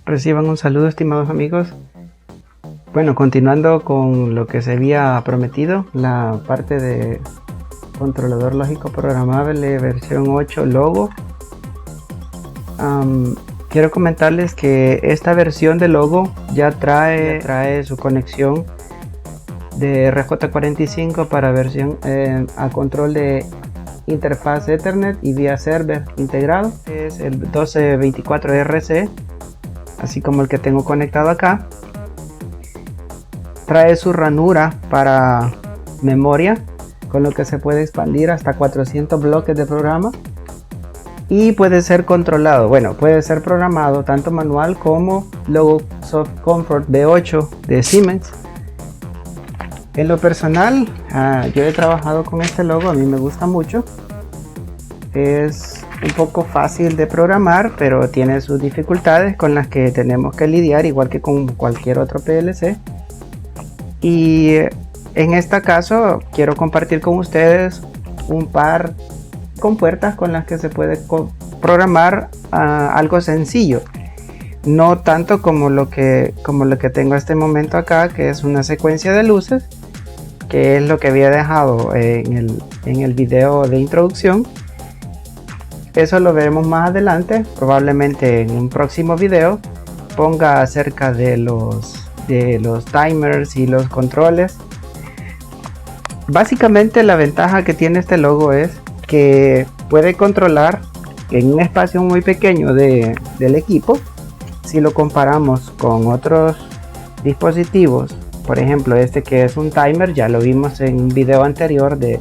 Reciban un saludo, estimados amigos. Bueno, continuando con lo que se había prometido, la parte de controlador lógico programable versión 8 Logo. Quiero comentarles que esta versión de Logo ya trae su conexión de RJ45 para versión a control de interfaz Ethernet y vía server integrado. Es el 1224RC, así como el que tengo conectado acá. Trae su ranura para memoria, con lo que se puede expandir hasta 400 bloques de programa y puede ser controlado, puede ser programado tanto manual como Logo Soft Comfort V8 de Siemens. En lo personal, yo he trabajado con este logo, a mí me gusta mucho. Es un poco fácil de programar, pero tiene sus dificultades con las que tenemos que lidiar, igual que con cualquier otro PLC. Y en este caso quiero compartir con ustedes un par compuertas con las que se puede programar algo sencillo. No tanto como lo que tengo en este momento acá, que es una secuencia de luces, que es lo que había dejado en el video de introducción. Eso lo veremos más adelante, probablemente en un próximo video ponga acerca de los timers y los controles. Básicamente la ventaja que tiene este logo es que puede controlar en un espacio muy pequeño del equipo. Si lo comparamos con otros dispositivos, por ejemplo este que es un timer, ya lo vimos en un video anterior de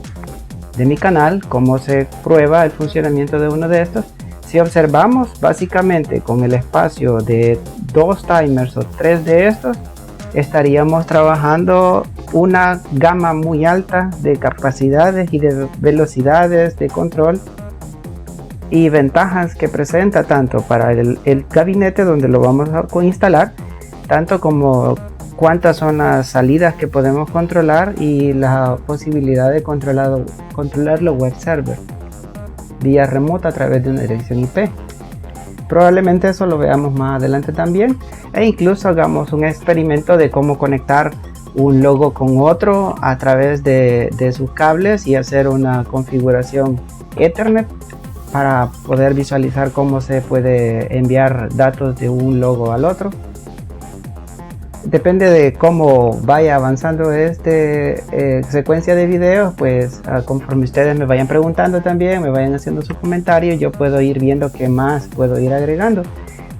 mi canal, cómo se prueba el funcionamiento de uno de estos. Si observamos, básicamente con el espacio de 2 timers o 3 de estos, estaríamos trabajando una gama muy alta de capacidades y de velocidades de control y ventajas que presenta tanto para el gabinete donde lo vamos a instalar, tanto como cuántas son las salidas que podemos controlar y la posibilidad de controlarlo web server vía remota a través de una dirección IP. Probablemente eso lo veamos más adelante también, e incluso hagamos un experimento de cómo conectar un logo con otro a través de sus cables y hacer una configuración Ethernet para poder visualizar cómo se puede enviar datos de un logo al otro. Depende de cómo vaya avanzando secuencia de videos, pues conforme ustedes me vayan preguntando también, me vayan haciendo sus comentarios, yo puedo ir viendo qué más puedo ir agregando.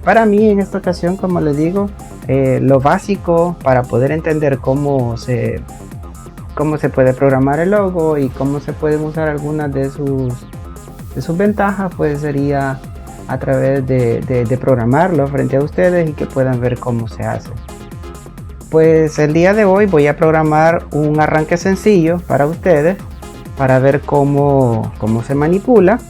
Para mí en esta ocasión, como les digo, lo básico para poder entender cómo se puede programar el logo y cómo se pueden usar algunas de sus ventajas, pues sería a través de programarlo frente a ustedes y que puedan ver cómo se hace. Pues el día de hoy voy a programar un arranque sencillo para ustedes, para ver cómo se manipula.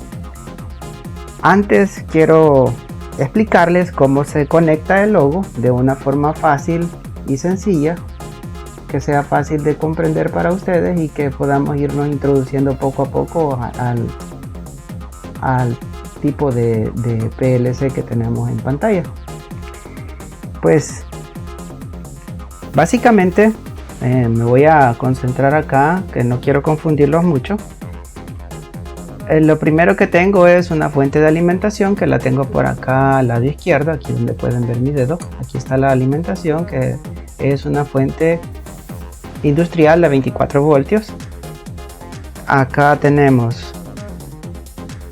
Antes quiero explicarles cómo se conecta el logo de una forma fácil y sencilla, que sea fácil de comprender para ustedes y que podamos irnos introduciendo poco a poco al tipo de PLC que tenemos en pantalla. Pues básicamente me voy a concentrar acá, que no quiero confundirlos mucho. Lo primero que tengo es una fuente de alimentación, que la tengo por acá al lado izquierdo, aquí donde pueden ver mi dedo. Aquí está la alimentación, que es una fuente industrial de 24 voltios. Acá tenemos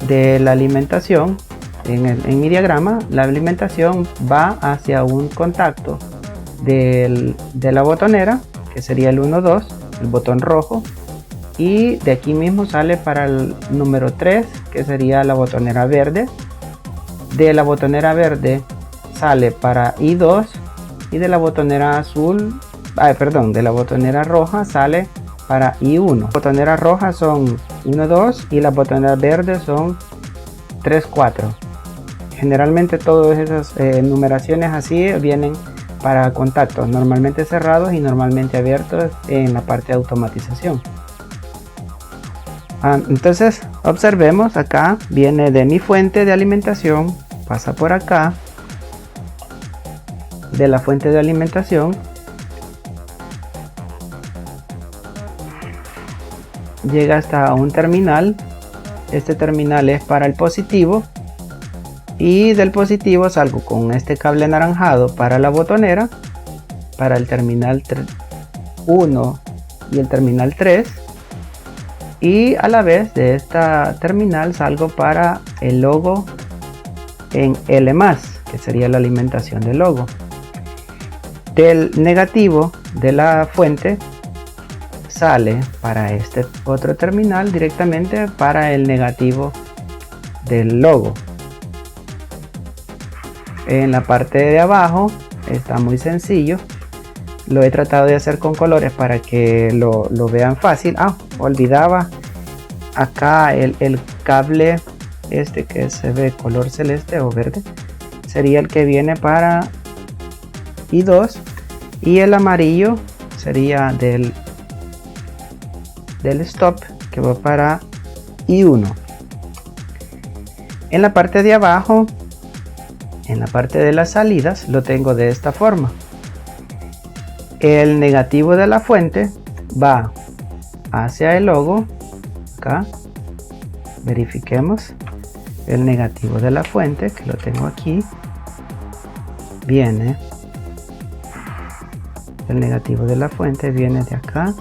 de la alimentación, en mi diagrama, la alimentación va hacia un contacto de la botonera, que sería el 1-2, el botón rojo, y de aquí mismo sale para el número 3, que sería la botonera verde. De la botonera verde sale para I2, y de la botonera de la botonera roja sale para I1. Las botoneras rojas son 1-2 y las botoneras verdes son 3-4. Generalmente todas esas numeraciones así vienen para contactos normalmente cerrados y normalmente abiertos en la parte de automatización. Entonces observemos, acá viene de mi fuente de alimentación, pasa por acá, de la fuente de alimentación llega hasta un terminal. Este terminal es para el positivo, y del positivo salgo con este cable anaranjado para la botonera, para el terminal 1 y el terminal 3, y a la vez de esta terminal salgo para el logo en L+, que sería la alimentación del logo. Del negativo de la fuente sale para este otro terminal directamente para el negativo del logo. En la parte de abajo está muy sencillo, lo he tratado de hacer con colores para que lo vean fácil. Olvidaba acá el cable este que se ve color celeste o verde, sería el que viene para I2, y el amarillo sería del stop, que va para I1. En la parte de abajo, en la parte de las salidas, lo tengo de esta forma. El negativo de la fuente va hacia el logo. Acá verifiquemos el negativo de la fuente, que lo tengo aquí. Viene el negativo de la fuente, viene de acá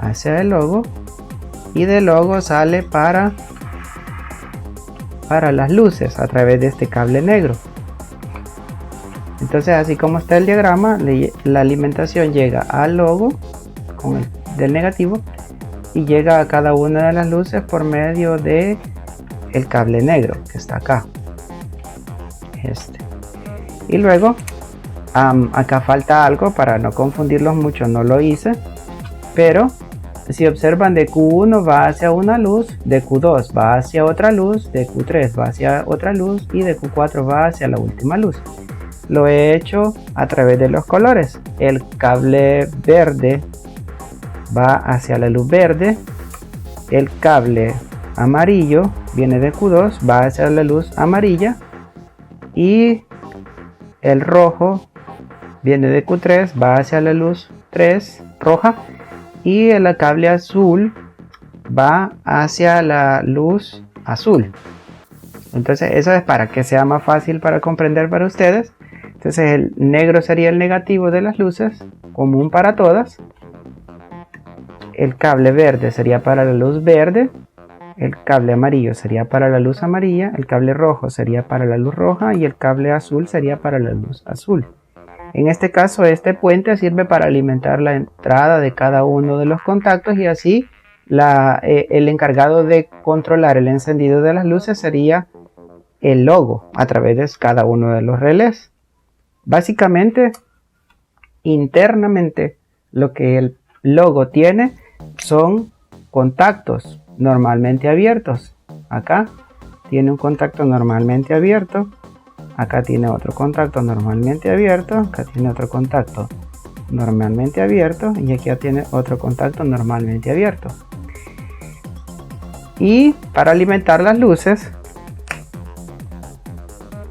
hacia el logo, y del logo sale para las luces a través de este cable negro. Entonces, así como está el diagrama, la alimentación llega al logo con el del negativo y llega a cada una de las luces por medio de el cable negro que está acá, y luego acá falta algo para no confundirlos mucho, no lo hice, pero si observan, de Q1 va hacia una luz, de Q2 va hacia otra luz, de Q3 va hacia otra luz, y de Q4 va hacia la última luz. Lo he hecho a través de los colores. El cable verde va hacia la luz verde, el cable amarillo viene de Q2, va hacia la luz amarilla, y el rojo viene de Q3, va hacia la luz 3 roja, y el cable azul va hacia la luz azul. Entonces eso es para que sea más fácil para comprender para ustedes. Entonces el negro sería el negativo de las luces, común para todas. El cable verde sería para la luz verde, el cable amarillo sería para la luz amarilla, el cable rojo sería para la luz roja, y el cable azul sería para la luz azul. En este caso, este puente sirve para alimentar la entrada de cada uno de los contactos, y así el encargado de controlar el encendido de las luces sería el logo a través de cada uno de los relés. Básicamente, internamente, lo que el logo tiene son contactos normalmente abiertos. Acá tiene un contacto normalmente abierto, acá tiene otro contacto normalmente abierto, acá tiene otro contacto normalmente abierto, y aquí tiene otro contacto normalmente abierto. Y para alimentar las luces,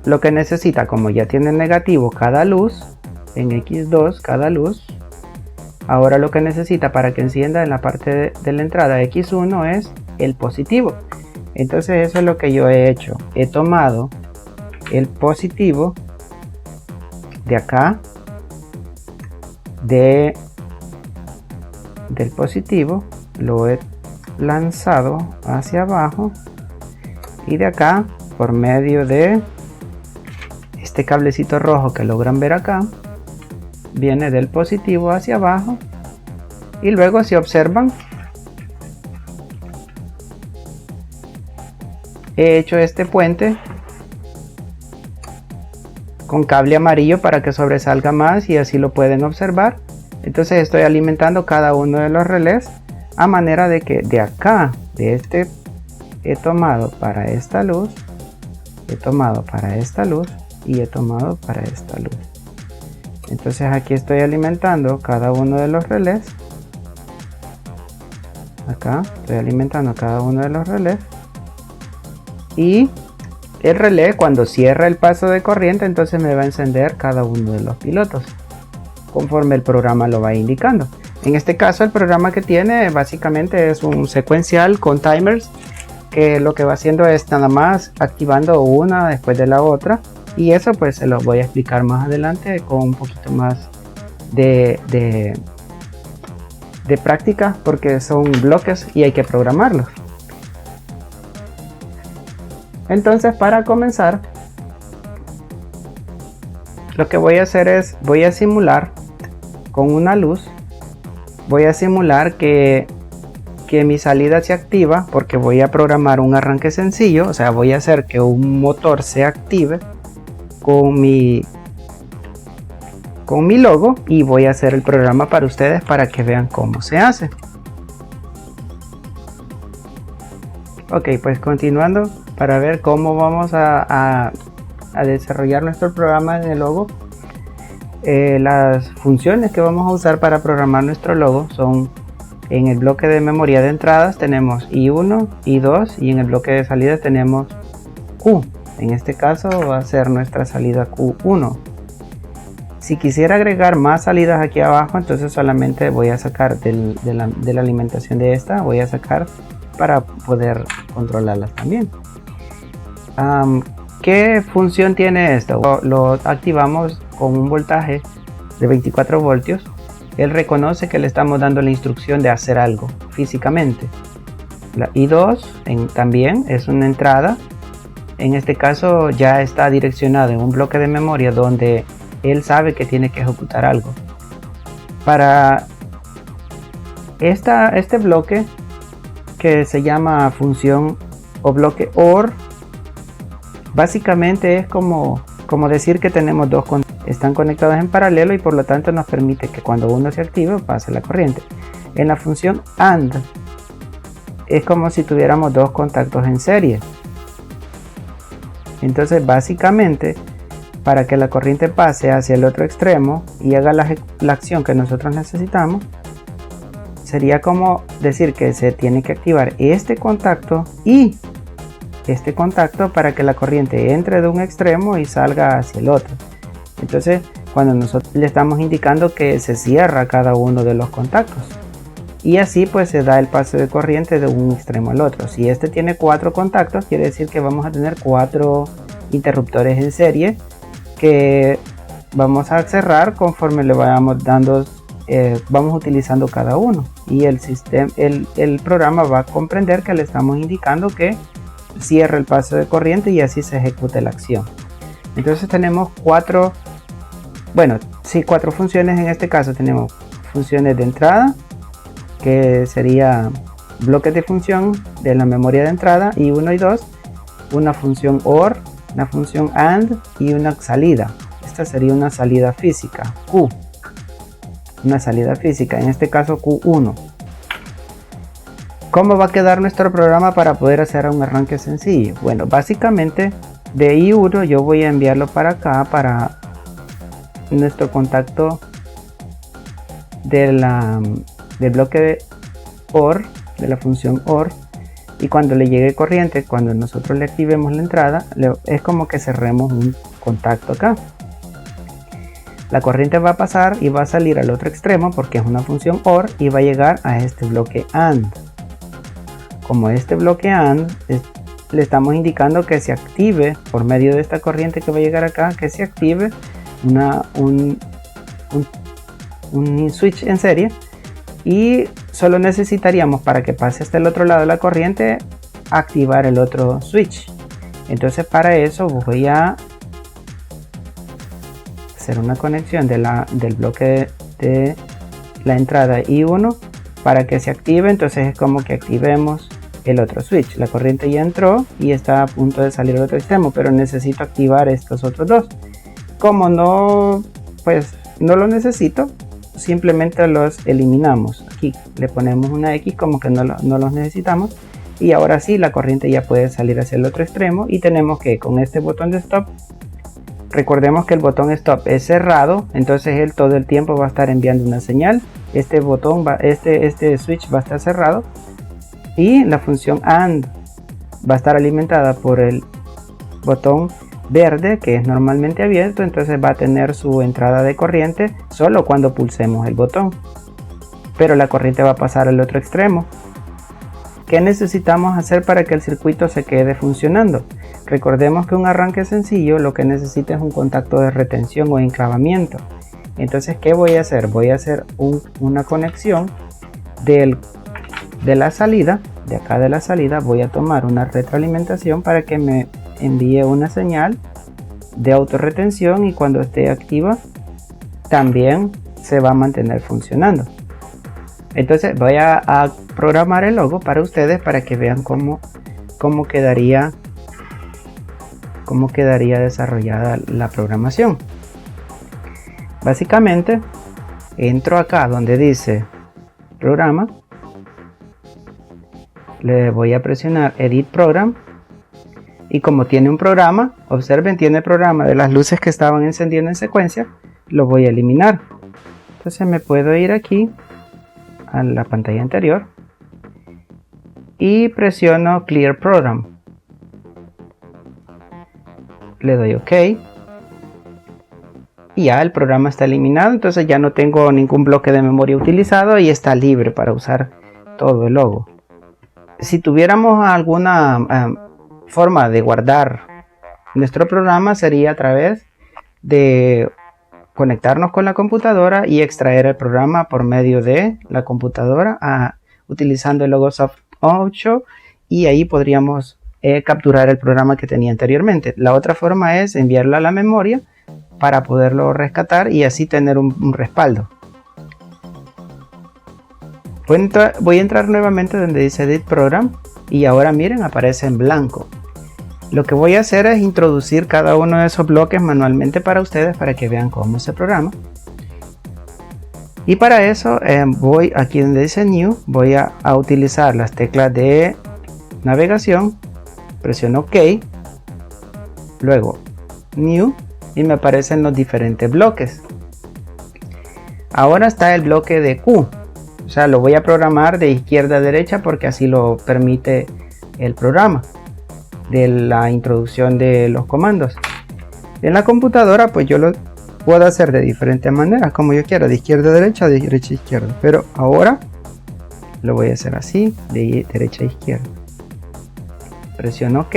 lo que necesita, como ya tiene negativo cada luz, en X2 cada luz, ahora lo que necesita para que encienda en la parte de la entrada X1 es el positivo. Entonces eso es lo que yo he hecho. He tomado el positivo de acá, del positivo, lo he lanzado hacia abajo, y de acá, por medio de este cablecito rojo que logran ver acá, viene del positivo hacia abajo, y luego, si observan, he hecho este puente con cable amarillo para que sobresalga más, y así lo pueden observar. Entonces estoy alimentando cada uno de los relés a manera de que de acá, de este, he tomado para esta luz, he tomado para esta luz, y he tomado para esta luz. Entonces aquí estoy alimentando cada uno de los relés. Acá estoy alimentando cada uno de los relés, y el relé, cuando cierra el paso de corriente, entonces me va a encender cada uno de los pilotos conforme el programa lo va indicando. En este caso, el programa que tiene básicamente es un secuencial con timers, que lo que va haciendo es nada más activando una después de la otra, y eso pues se lo voy a explicar más adelante con un poquito más de práctica, porque son bloques y hay que programarlos. Entonces, para comenzar, lo que voy a hacer es, voy a simular con una luz, voy a simular que mi salida se activa, porque voy a programar un arranque sencillo, o sea, voy a hacer que un motor se active con mi logo, y voy a hacer el programa para ustedes para que vean cómo se hace. Ok, pues continuando, para ver cómo vamos a desarrollar nuestro programa en el logo. Las funciones que vamos a usar para programar nuestro logo son: en el bloque de memoria de entradas tenemos I1, I2, y en el bloque de salida tenemos Q. En este caso va a ser nuestra salida Q1. Si quisiera agregar más salidas aquí abajo, entonces solamente voy a sacar de la alimentación de esta, voy a sacar para poder controlarlas también. ¿Qué función tiene esto? Lo activamos con un voltaje de 24 voltios. Él reconoce que le estamos dando la instrucción de hacer algo físicamente. La I2 también es una entrada. En este caso ya está direccionado en un bloque de memoria donde él sabe que tiene que ejecutar algo. Para este bloque, que se llama función o bloque OR, básicamente es como decir que tenemos dos contactos, están conectados en paralelo, y por lo tanto nos permite que cuando uno se active pase la corriente. En la función AND es como si tuviéramos dos contactos en serie. Entonces básicamente, para que la corriente pase hacia el otro extremo y haga la acción que nosotros necesitamos, sería como decir que se tiene que activar este contacto y este contacto para que la corriente entre de un extremo y salga hacia el otro. Entonces, cuando nosotros le estamos indicando que se cierra cada uno de los contactos, y así pues se da el paso de corriente de un extremo al otro. Si este tiene 4 contactos, quiere decir que vamos a tener 4 interruptores en serie que vamos a cerrar conforme le vayamos dando, vamos utilizando cada uno, y el programa va a comprender que le estamos indicando que cierra el paso de corriente, y así se ejecuta la acción. Entonces tenemos 4 funciones. En este caso tenemos funciones de entrada, que sería bloques de función de la memoria de entrada, I1 y 2, una función OR, una función AND y una salida. Esta sería una salida física, Q, una salida física, en este caso Q1. ¿Cómo va a quedar nuestro programa para poder hacer un arranque sencillo? Bueno, básicamente de I1 yo voy a enviarlo para acá, para nuestro contacto del bloque de OR, de la función OR, y cuando le llegue corriente, cuando nosotros le activemos la entrada, es como que cerremos un contacto acá. La corriente va a pasar y va a salir al otro extremo porque es una función OR, y va a llegar a este bloque AND. Como este bloque AND le estamos indicando que se active por medio de esta corriente que va a llegar acá, que se active un switch en serie, y solo necesitaríamos, para que pase hasta el otro lado de la corriente, activar el otro switch. Entonces para eso voy a hacer una conexión del bloque de la entrada I1 para que se active. Entonces es como que activemos el otro switch. La corriente ya entró y está a punto de salir al otro extremo, pero necesito activar estos otros dos. Como no lo necesito, simplemente los eliminamos. Aquí le ponemos una X como que no los necesitamos, y ahora sí la corriente ya puede salir hacia el otro extremo, y tenemos que con este botón de stop, recordemos que el botón stop es cerrado, entonces él todo el tiempo va a estar enviando una señal. Este botón este switch va a estar cerrado, y la función AND va a estar alimentada por el botón verde que es normalmente abierto, entonces va a tener su entrada de corriente solo cuando pulsemos el botón, pero la corriente va a pasar al otro extremo. ¿Qué necesitamos hacer para que el circuito se quede funcionando? Recordemos que un arranque sencillo lo que necesita es un contacto de retención o enclavamiento. Entonces, ¿qué voy a hacer? Voy a hacer una conexión de la salida, de acá de la salida, voy a tomar una retroalimentación para que me envíe una señal de autorretención y cuando esté activa también se va a mantener funcionando. Entonces voy a programar el logo para ustedes para que vean cómo quedaría desarrollada la programación. Básicamente entro acá donde dice programa, le voy a presionar Edit Program y como tiene un programa, observen, tiene programa de las luces que estaban encendiendo en secuencia, lo voy a eliminar. Entonces me puedo ir aquí a la pantalla anterior y presiono Clear Program, le doy OK y ya el programa está eliminado. Entonces ya no tengo ningún bloque de memoria utilizado y está libre para usar todo el logo. Si tuviéramos alguna forma de guardar nuestro programa, sería a través de conectarnos con la computadora y extraer el programa por medio de la computadora utilizando el Logosoft 8 y ahí podríamos capturar el programa que tenía anteriormente. La otra forma es enviarlo a la memoria para poderlo rescatar y así tener un respaldo. Voy a entrar nuevamente donde dice Edit Program y ahora miren, aparece en blanco. Lo que voy a hacer es introducir cada uno de esos bloques manualmente para ustedes para que vean cómo es el programa. Y para eso voy aquí donde dice New, voy a utilizar las teclas de navegación, presiono OK, luego New y me aparecen los diferentes bloques. Ahora está el bloque de Q, o sea, lo voy a programar de izquierda a derecha porque así lo permite el programa de la introducción de los comandos. En la computadora pues yo lo puedo hacer de diferentes maneras, como yo quiera, de izquierda a derecha, de derecha a izquierda, pero ahora lo voy a hacer así, de derecha a izquierda. Presiono OK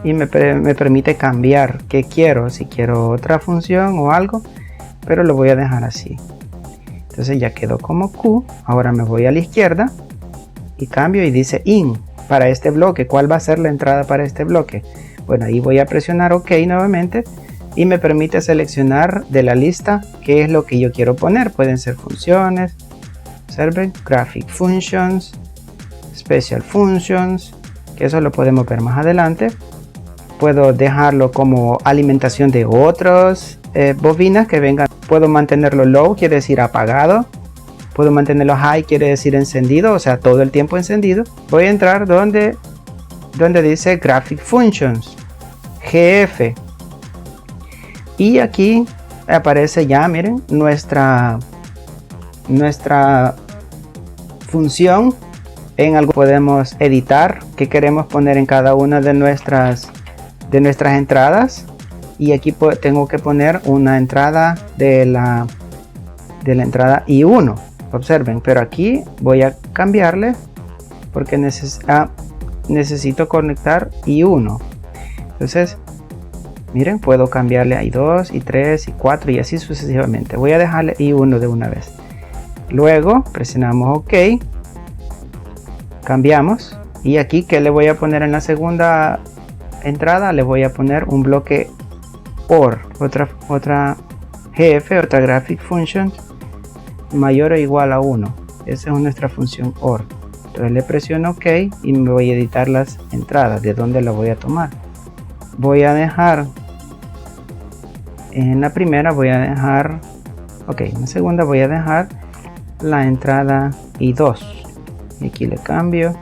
y me permite cambiar qué quiero, si quiero otra función o algo, pero lo voy a dejar así. Entonces ya quedó como Q. Ahora me voy a la izquierda y cambio y dice IN para este bloque. ¿Cuál va a ser la entrada para este bloque? Bueno, ahí voy a presionar OK nuevamente y me permite seleccionar de la lista qué es lo que yo quiero poner. Pueden ser funciones, observen, Graphic Functions, Special Functions, que eso lo podemos ver más adelante. Puedo dejarlo como alimentación de otras bobinas que vengan. Puedo mantenerlo low, quiere decir apagado. Puedo mantenerlo high, quiere decir encendido, o sea, todo el tiempo encendido. Voy a entrar donde dice Graphic Functions, GF. Y aquí aparece ya, miren, nuestra función. En algo podemos editar qué queremos poner en cada una de nuestras entradas. Y aquí tengo que poner una entrada de la entrada I1. Observen, pero aquí voy a cambiarle porque necesito conectar I1. Entonces, miren, puedo cambiarle a I2, I3, I4 y así sucesivamente. Voy a dejarle I1 de una vez. Luego presionamos OK. Cambiamos. Y aquí, ¿qué le voy a poner en la segunda entrada? Le voy a poner un bloque OR, otra GF, otra Graphic Function mayor o igual a 1. Esa es nuestra función OR. Entonces le presiono OK y me voy a editar las entradas, de dónde la voy a tomar. Voy a dejar en la primera, voy a dejar OK, en la segunda voy a dejar la entrada I2 y aquí le cambio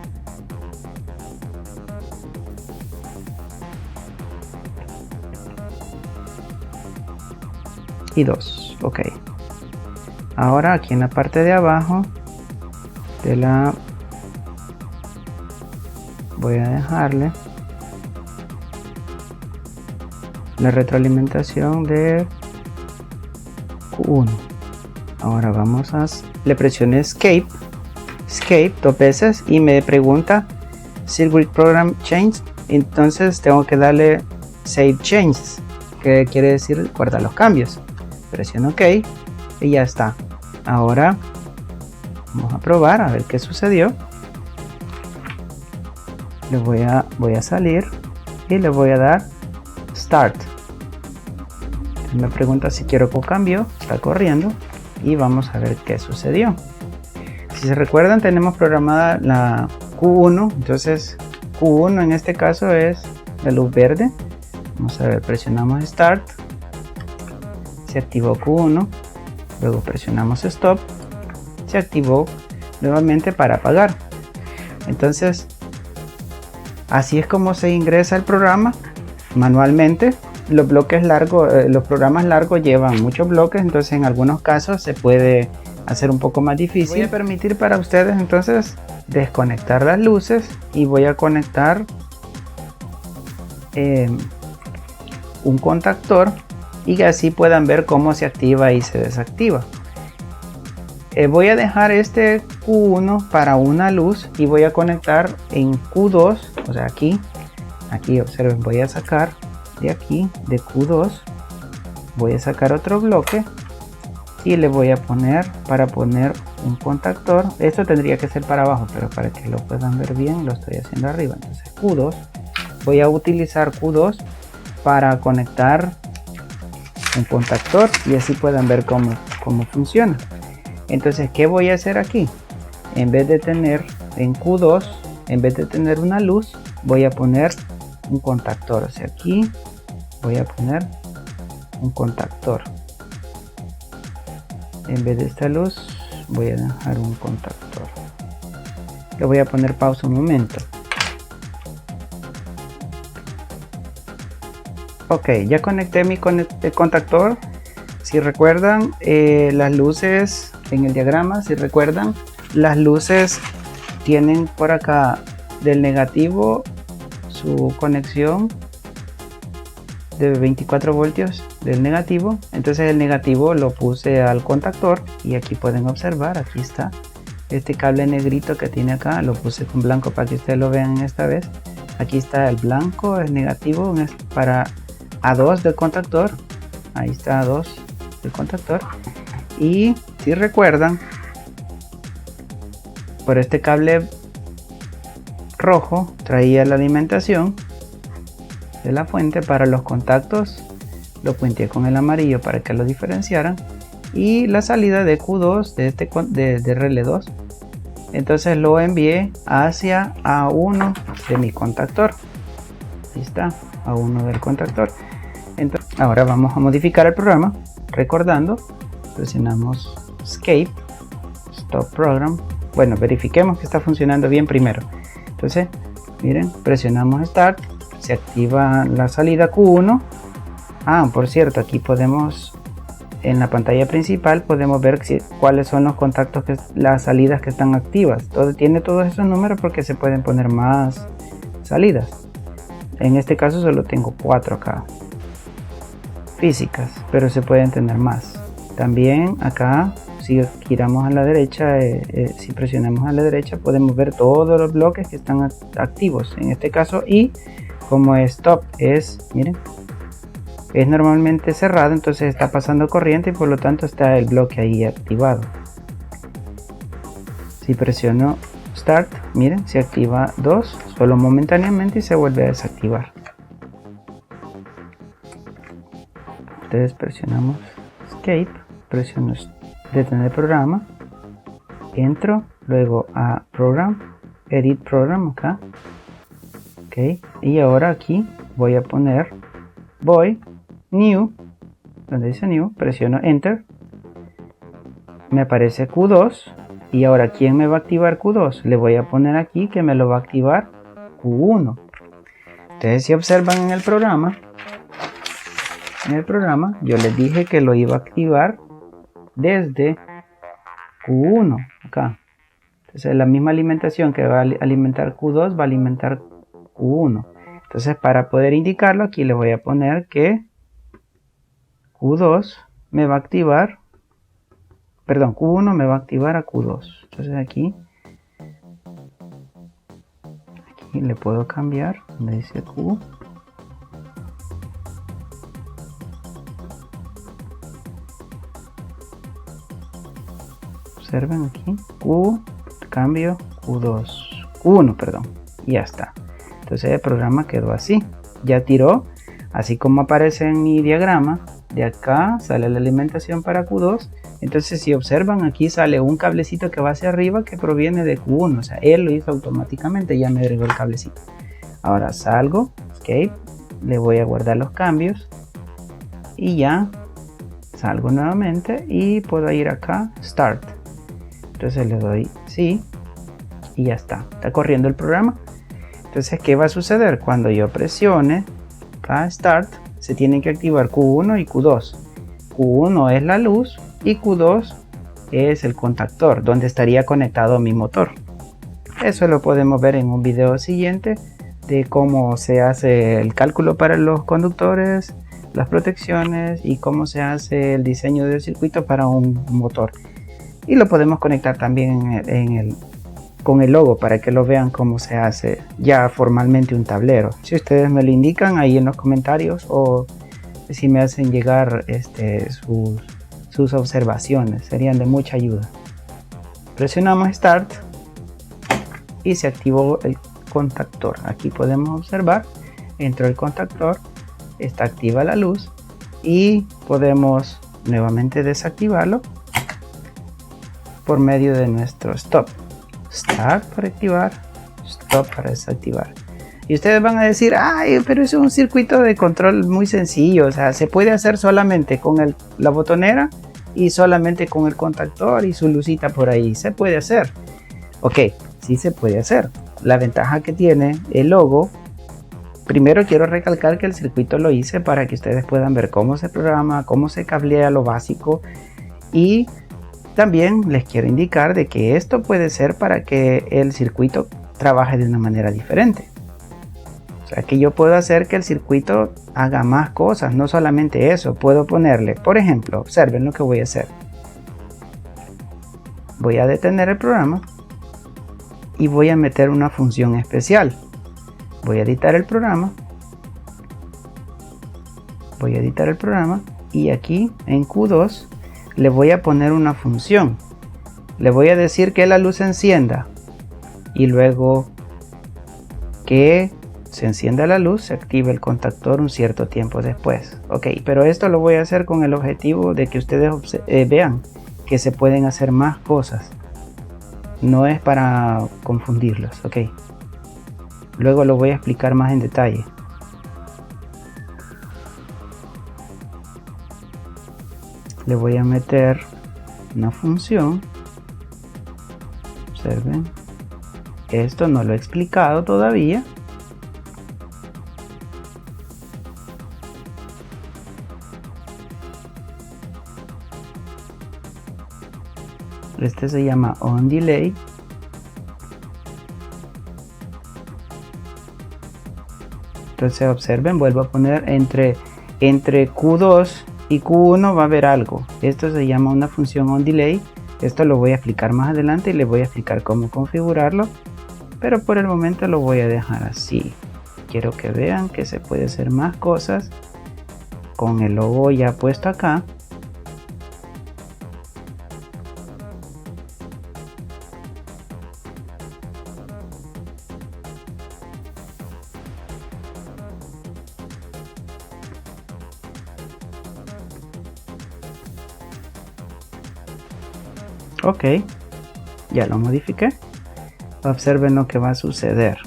I2. OK. Ahora aquí en la parte de abajo voy a dejarle la retroalimentación de Q1. Ahora le presioné escape dos veces y me pregunta Circuit Program Change. Entonces tengo que darle Save Changes, que quiere decir guardar los cambios. Presiono OK y ya está. Ahora vamos a probar a ver qué sucedió. Le voy a salir y le voy a dar Start. Me pregunta si quiero que cambio. Está corriendo y vamos a ver qué sucedió. Si se recuerdan, tenemos programada la Q1. Entonces Q1 en este caso es la luz verde. Vamos a ver, presionamos Start, se activó Q1, luego presionamos Stop, se activó nuevamente para apagar. Entonces así es como se ingresa el programa manualmente. Los bloques largos, los programas largos llevan muchos bloques, entonces en algunos casos se puede hacer un poco más difícil. Voy a permitir para ustedes entonces desconectar las luces y voy a conectar un contactor y que así puedan ver cómo se activa y se desactiva. Voy a dejar este Q1 para una luz y voy a conectar en Q2, o sea aquí observen, voy a sacar de aquí de Q2, voy a sacar otro bloque y le voy a poner un contactor. Esto tendría que ser para abajo, pero para que lo puedan ver bien lo estoy haciendo arriba. Entonces Q2, voy a utilizar Q2 para conectar un contactor y así puedan ver cómo funciona. Entonces, ¿qué voy a hacer aquí? En vez de tener en Q2, en vez de tener una luz, voy a poner un contactor. O sea, aquí voy a poner un contactor. En vez de esta luz, voy a dejar un contactor. Le voy a poner pausa un momento. Ok, ya conecté mi contactor. Si recuerdan, las luces en el diagrama, si recuerdan, las luces tienen por acá del negativo su conexión de 24 voltios del negativo. Entonces el negativo lo puse al contactor y aquí pueden observar, aquí está este cable negrito que tiene acá, lo puse con blanco para que ustedes lo vean esta vez. Aquí está el blanco, el negativo para A2 del contactor. Ahí está A2 del contactor. Y si recuerdan, por este cable rojo traía la alimentación de la fuente para los contactos. Lo punteé con el amarillo para que lo diferenciaran. Y la salida de Q2 de relé 2. Entonces lo envié hacia A1 de mi contactor. Ahí está, A1 del contactor. Entonces, ahora vamos a modificar el programa. Recordando, presionamos Escape, Stop Program. Bueno, verifiquemos que está funcionando bien primero. Entonces, miren, presionamos Start, se activa la salida Q1. Por cierto, aquí podemos, en la pantalla principal, podemos ver cuáles son los contactos, las salidas que están activas. Tiene todos esos números porque se pueden poner más salidas. En este caso solo tengo 4 acá físicas, pero se pueden tener más. También acá, si giramos a la derecha, si presionamos a la derecha, podemos ver todos los bloques que están activos en este caso. Y como Stop miren, es normalmente cerrado, entonces está pasando corriente y por lo tanto está el bloque ahí activado. Si presiono Start, miren, se activa 2 solo momentáneamente y se vuelve a desactivar. Entonces presionamos Escape, presiono detener programa, entro, luego a Program, Edit Program acá. Ok, y ahora aquí voy a poner New, donde dice New, presiono Enter, me aparece Q2 y ahora ¿quién me va a activar Q2? Le voy a poner aquí que me lo va a activar Q1. Entonces, si observan en el programa yo les dije que lo iba a activar desde Q1 acá. Entonces la misma alimentación que va a alimentar Q2 va a alimentar Q1. Entonces, para poder indicarlo, aquí le voy a poner que Q2 me va a activar, perdón, Q1 me va a activar a Q2. Entonces aquí le puedo cambiar donde dice Q. Observen aquí, Q, cambio Q2, Q1, perdón, y ya está. Entonces el programa quedó así, ya tiró, así como aparece en mi diagrama. De acá sale la alimentación para Q2. Entonces si observan, aquí sale un cablecito que va hacia arriba que proviene de Q1, o sea, él lo hizo automáticamente, ya me agregó el cablecito. Ahora salgo, escape, le voy a guardar los cambios y ya salgo nuevamente y puedo ir acá, start. Entonces le doy sí y ya está corriendo el programa. Entonces, ¿qué va a suceder? Cuando yo presione acá start, se tienen que activar Q1 y Q2. Q1 es la luz y Q2 es el contactor donde estaría conectado mi motor. Eso lo podemos ver en un video siguiente de cómo se hace el cálculo para los conductores, las protecciones y cómo se hace el diseño del circuito para un motor. Y lo podemos conectar también con el logo para que lo vean cómo se hace ya formalmente un tablero. Si ustedes me lo indican ahí en los comentarios o si me hacen llegar sus observaciones, serían de mucha ayuda. Presionamos Start y se activó el contactor. Aquí podemos observar, entró el contactor, está activa la luz y podemos nuevamente desactivarlo por medio de nuestro stop. Start para activar, stop para desactivar. Y ustedes van a decir, ay, pero es un circuito de control muy sencillo, o sea, se puede hacer solamente con la botonera y solamente con el contactor y su lucita por ahí. Se puede hacer. Ok, sí se puede hacer. La ventaja que tiene el logo, primero quiero recalcar que el circuito lo hice para que ustedes puedan ver cómo se programa, cómo se cablea lo básico, y también les quiero indicar de que esto puede ser para que el circuito trabaje de una manera diferente. O sea, que yo puedo hacer que el circuito haga más cosas, no solamente eso. Puedo ponerle, por ejemplo, observen lo que voy a hacer. Voy a detener el programa y voy a meter una función especial. Voy a editar el programa. Voy a editar el programa y aquí en Q2 le voy a poner una función. Le voy a decir que la luz se encienda y luego que se encienda la luz, se active el contactor un cierto tiempo después. Ok, pero esto lo voy a hacer con el objetivo de que ustedes vean que se pueden hacer más cosas. No es para confundirlos, ok. Luego lo voy a explicar más en detalle. Le voy a meter una función. Observen. Esto no lo he explicado todavía. Este se llama OnDelay. Entonces observen, vuelvo a poner entre Q2 y Q1 va a haber algo. Esto se llama una función OnDelay. Esto lo voy a explicar más adelante y les voy a explicar cómo configurarlo. Pero por el momento lo voy a dejar así. Quiero que vean que se puede hacer más cosas con el logo ya puesto acá. Ok, ya lo modifiqué. Observen lo que va a suceder.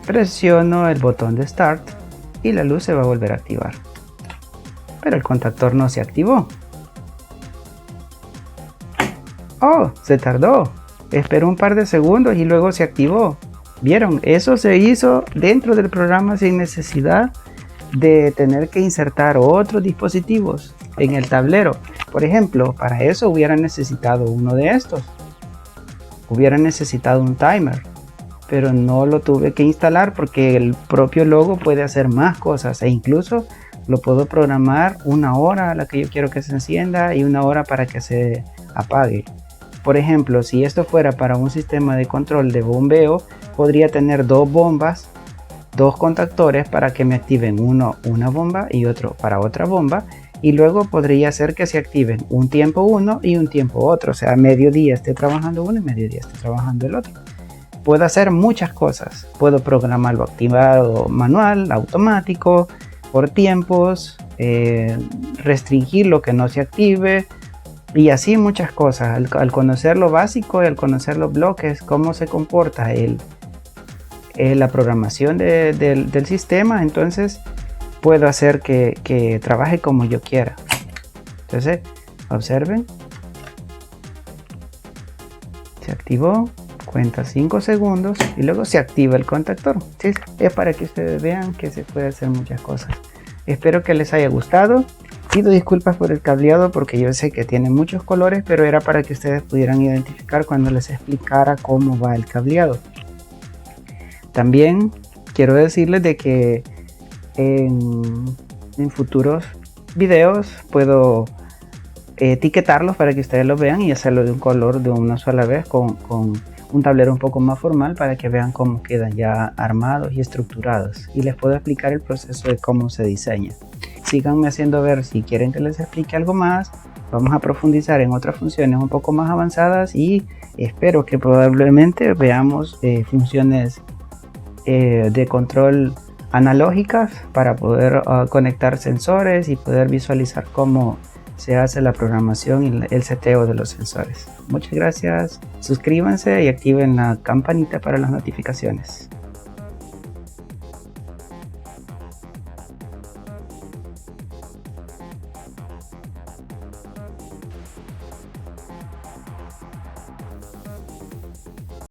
Presiono el botón de Start y la luz se va a volver a activar. Pero el contactor no se activó. Oh, se tardó. Esperó un par de segundos y luego se activó. ¿Vieron? Eso se hizo dentro del programa sin necesidad de tener que insertar otros dispositivos en el tablero. Por ejemplo, para eso hubiera necesitado uno de estos. Hubiera necesitado un timer. pero no lo tuve que instalar porque el propio logo puede hacer más cosas e incluso lo puedo programar una hora a la que yo quiero que se encienda y una hora para que se apague. Por ejemplo, si esto fuera para un sistema de control de bombeo, podría tener dos bombas, dos contactores para que me activen uno una bomba y otro para otra bomba, y luego podría hacer que se activen un tiempo uno y un tiempo otro, o sea, a mediodía esté trabajando uno y mediodía esté trabajando el otro. Puedo hacer muchas cosas, puedo programarlo activado manual, automático, por tiempos, restringir lo que no se active y así muchas cosas. Al conocer lo básico y al conocer los bloques, cómo se comporta la programación del sistema, entonces puedo hacer que trabaje como yo quiera. Entonces, observen, se activó, cuenta 5 segundos y luego se activa el contactor. ¿Sí? Es para que ustedes vean que se puede hacer muchas cosas. Espero que les haya gustado. Pido disculpas por el cableado porque yo sé que tiene muchos colores, pero era para que ustedes pudieran identificar cuando les explicara cómo va el cableado. También quiero decirles de que en futuros videos puedo etiquetarlos para que ustedes los vean y hacerlo de un color de una sola vez con un tablero un poco más formal para que vean cómo quedan ya armados y estructurados, y les puedo explicar el proceso de cómo se diseña. Síganme haciendo ver si quieren que les explique algo más. Vamos a profundizar en otras funciones un poco más avanzadas y espero que probablemente veamos funciones de control analógicas para poder conectar sensores y poder visualizar cómo se hace la programación y el seteo de los sensores. Muchas gracias, suscríbanse y activen la campanita para las notificaciones.